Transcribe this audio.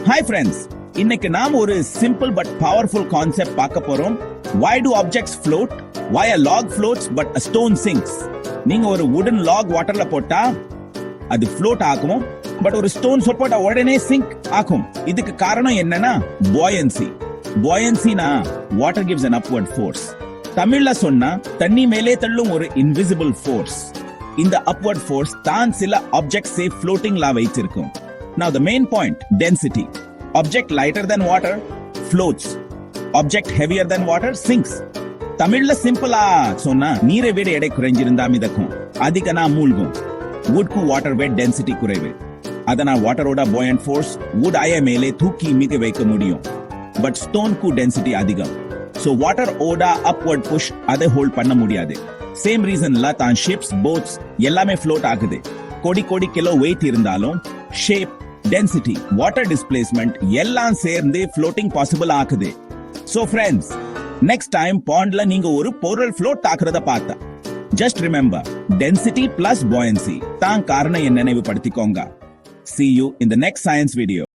Hi friends, இன்னைக்கு நாம் ஒரு simple but powerful concept பார்க்க போறோம். Why do objects float? Why a log floats but a stone sinks? நீங்க ஒரு wooden log waterல போட்டா அது float ஆகும், but ஒரு stone போட்டா உடனே sink ஆகும். இதுக்கு காரணம் என்னன்னா buoyancy. Buoyancy-னா water gives an upward force. தமிழ்ல சொன்னா தண்ணி மேலே தள்ளும் ஒரு invisible force. இந்த upward force தான் சில objects floating லா வைத்திருக்கும். Now the main point, density. Object lighter than water floats. Object heavier than water sinks. தமிழ்ல சிம்பிளா சொன்னா நீரை விட எடை குறைஞ்சிருந்தா மிதக்கும், அதிகனா மூழ்கும். woodக்கு வாட்டர் weight டென்சிட்டி குறைவு, அதனால் வாட்டரோட buoyant force wood ஐய மேலே தூக்கி மிக வைக்க முடியும். பட் ஸ்டோன்க்கு டென்சிட்டி அதிகம், so water ஓட upward push அதை ஹோல்ட் பண்ண முடியாது. சேம் ரீசன்ல தான் ஷிப்ஸ் போட்ஸ் எல்லாமே float ஆகுது. கோடி கிலோ வெயிட் இருந்தாலும் ஷேப், டென்சிட்டி, வாட்டர் டிஸ்பிளேஸ்மெண்ட் எல்லாம் சேர்ந்து floating பாசிபிள் ஆகுது. So friends, next time பாண்ட்ல நீங்க ஒரு பொருள் float ஆக்குறத பார்த்தா just remember density plus buoyancy தான் காரணம் என்ன நினைவுபடுத்திக்கோங்க. See you in the next science video.